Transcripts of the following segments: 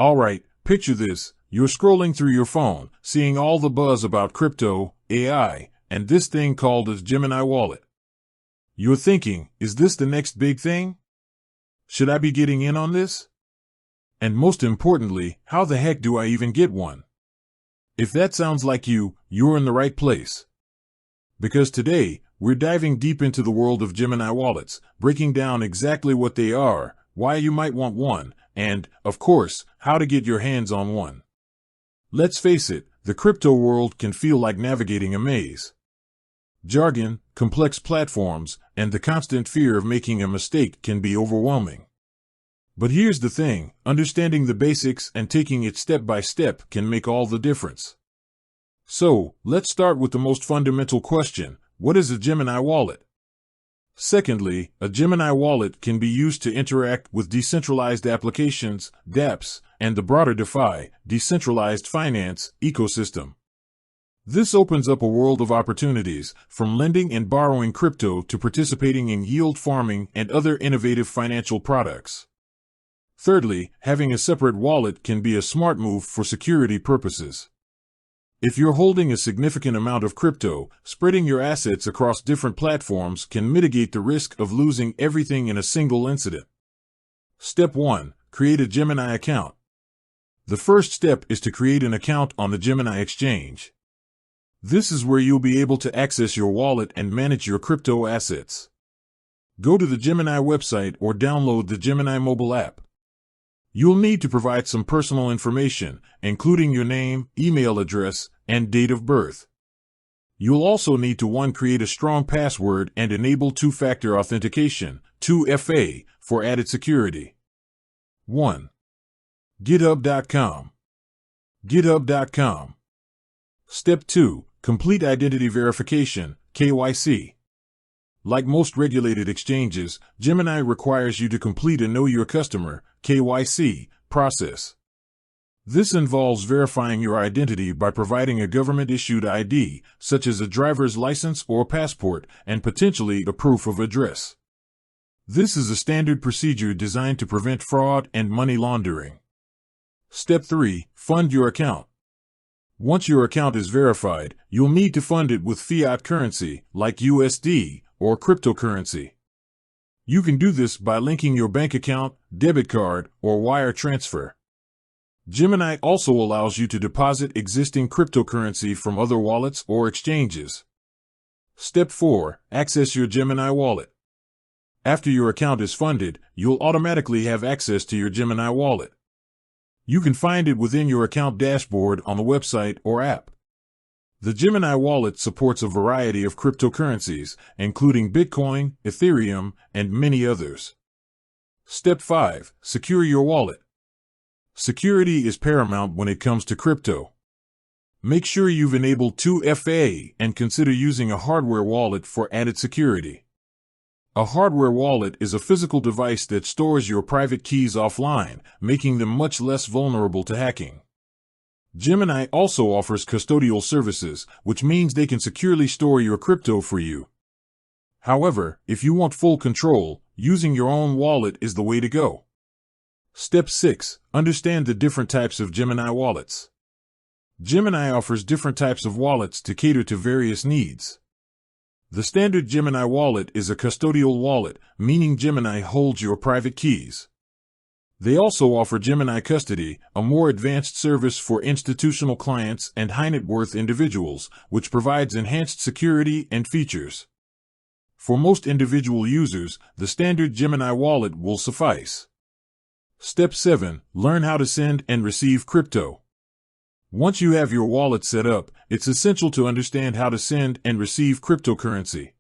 Alright, picture this. You're scrolling through your phone, seeing all the buzz about crypto, AI, and this thing called as Gemini Wallet. You're thinking, is this the next big thing? Should I be getting in on this? And most importantly, how the heck do I even get one? If that sounds like you're in the right place. Because today, we're diving deep into the world of Gemini wallets, breaking down exactly what they are, why you might want one, and, of course, how to get your hands on one. Let's face it, the crypto world can feel like navigating a maze. Jargon, complex platforms, and the constant fear of making a mistake can be overwhelming. But here's the thing, understanding the basics and taking it step by step can make all the difference. So, let's start with the most fundamental question, what is a Gemini wallet? Secondly, a Gemini wallet can be used to interact with decentralized applications, dApps, and the broader DeFi, decentralized finance, ecosystem. This opens up a world of opportunities, from lending and borrowing crypto to participating in yield farming and other innovative financial products. Thirdly, having a separate wallet can be a smart move for security purposes. If you're holding a significant amount of crypto, spreading your assets across different platforms can mitigate the risk of losing everything in a single incident. Step 1. Create a Gemini account. The first step is to create an account on the Gemini exchange. This is where you'll be able to access your wallet and manage your crypto assets. Go to the Gemini website or download the Gemini mobile app. You'll need to provide some personal information, including your name, email address, and date of birth. You'll also need to create a strong password and enable two-factor authentication, 2FA, for added security. 1. GitHub.com. GitHub.com. Step 2. Complete identity verification, KYC. Like most regulated exchanges, Gemini requires you to complete a Know Your Customer, KYC, process. This involves verifying your identity by providing a government-issued ID, such as a driver's license or passport, and potentially a proof of address. This is a standard procedure designed to prevent fraud and money laundering. Step 3. Fund your account. Once your account is verified, you'll need to fund it with fiat currency, like USD, or cryptocurrency. You can do this by linking your bank account, debit card, or wire transfer. Gemini also allows you to deposit existing cryptocurrency from other wallets or exchanges. Step 4. Access your Gemini wallet. After your account is funded, you'll automatically have access to your Gemini wallet. You can find it within your account dashboard on the website or app. The Gemini wallet supports a variety of cryptocurrencies, including Bitcoin, Ethereum, and many others. Step 5. Secure your wallet. Security is paramount when it comes to crypto. Make sure you've enabled 2FA and consider using a hardware wallet for added security. A hardware wallet is a physical device that stores your private keys offline, making them much less vulnerable to hacking. Gemini also offers custodial services, which means they can securely store your crypto for you. However, if you want full control, using your own wallet is the way to go. Step 6. Understand the different types of Gemini wallets. Gemini offers different types of wallets to cater to various needs. The standard Gemini wallet is a custodial wallet, meaning Gemini holds your private keys. They also offer Gemini Custody, a more advanced service for institutional clients and high-net-worth individuals, which provides enhanced security and features. For most individual users, the standard Gemini wallet will suffice. Step 7. Learn how to send and receive crypto. Once you have your wallet set up, it's essential to understand how to send and receive cryptocurrency.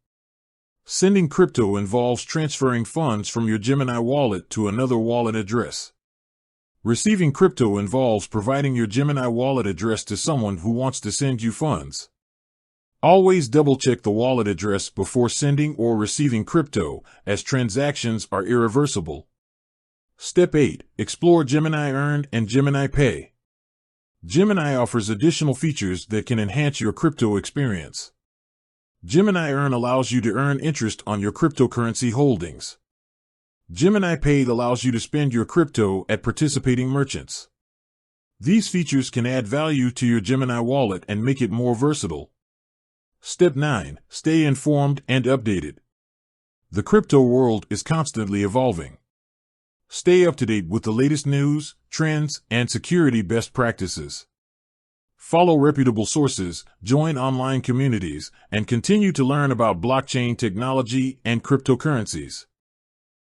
Sending crypto involves transferring funds from your Gemini wallet to another wallet address. Receiving crypto involves providing your Gemini wallet address to someone who wants to send you funds. Always double-check the wallet address before sending or receiving crypto, as transactions are irreversible. Step 8. Explore Gemini Earn and Gemini Pay. Gemini offers additional features that can enhance your crypto experience. Gemini Earn allows you to earn interest on your cryptocurrency holdings. Gemini Pay allows you to spend your crypto at participating merchants. These features can add value to your Gemini wallet and make it more versatile. Step 9. Stay informed and updated. The crypto world is constantly evolving. Stay up to date with the latest news, trends, and security best practices. Follow reputable sources, join online communities, and continue to learn about blockchain technology and cryptocurrencies.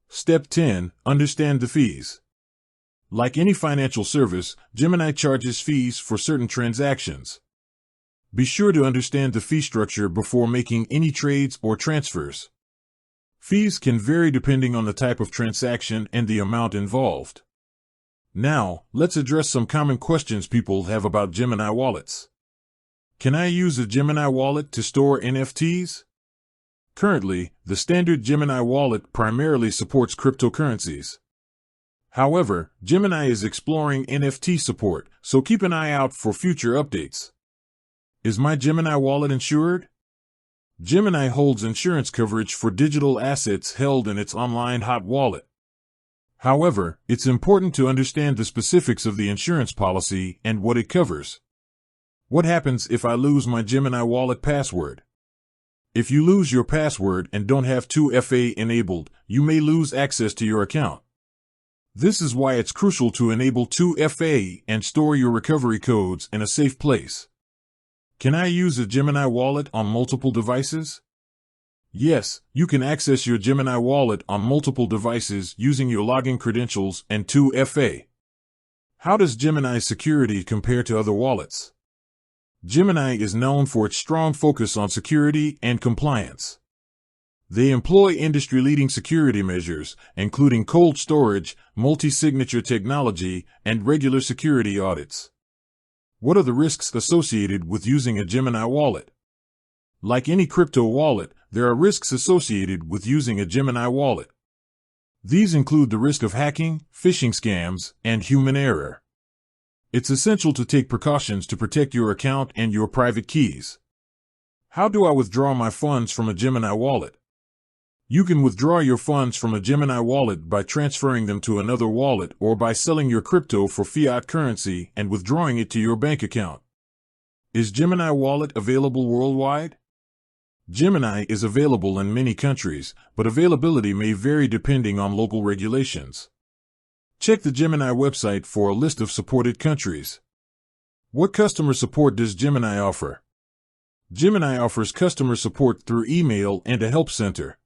Step 10. Understand the fees. Like any financial service, Gemini charges fees for certain transactions. Be sure to understand the fee structure before making any trades or transfers. Fees can vary depending on the type of transaction and the amount involved. Now, let's address some common questions people have about Gemini wallets. Can I use a Gemini wallet to store NFTs? Currently, the standard Gemini wallet primarily supports cryptocurrencies. However, Gemini is exploring NFT support, so keep an eye out for future updates. Is my Gemini wallet insured? Gemini holds insurance coverage for digital assets held in its online hot wallet. However, it's important to understand the specifics of the insurance policy and what it covers. What happens if I lose my Gemini wallet password? If you lose your password and don't have 2FA enabled, you may lose access to your account. This is why it's crucial to enable 2FA and store your recovery codes in a safe place. Can I use a Gemini wallet on multiple devices? Yes, you can access your Gemini wallet on multiple devices using your login credentials and 2FA. How does Gemini's security compare to other wallets? Gemini is known for its strong focus on security and compliance. They employ industry-leading security measures, including cold storage, multi-signature technology, and regular security audits. What are the risks associated with using a Gemini wallet? Like any crypto wallet, there are risks associated with using a Gemini wallet. These include the risk of hacking, phishing scams, and human error. It's essential to take precautions to protect your account and your private keys. How do I withdraw my funds from a Gemini wallet? You can withdraw your funds from a Gemini wallet by transferring them to another wallet or by selling your crypto for fiat currency and withdrawing it to your bank account. Is Gemini wallet available worldwide? Gemini is available in many countries, but availability may vary depending on local regulations. Check the Gemini website for a list of supported countries. What customer support does Gemini offer? Gemini offers customer support through email and a help center.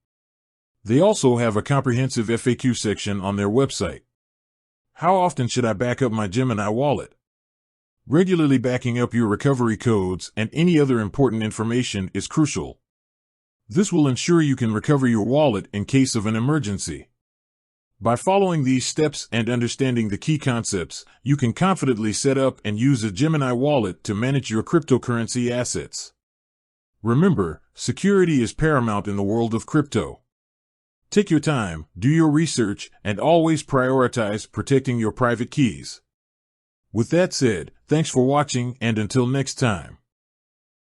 They also have a comprehensive FAQ section on their website. How often should I back up my Gemini wallet? Regularly backing up your recovery codes and any other important information is crucial. This will ensure you can recover your wallet in case of an emergency. By following these steps and understanding the key concepts, you can confidently set up and use a Gemini wallet to manage your cryptocurrency assets. Remember, security is paramount in the world of crypto. Take your time, do your research, and always prioritize protecting your private keys. With that said, thanks for watching, and until next time.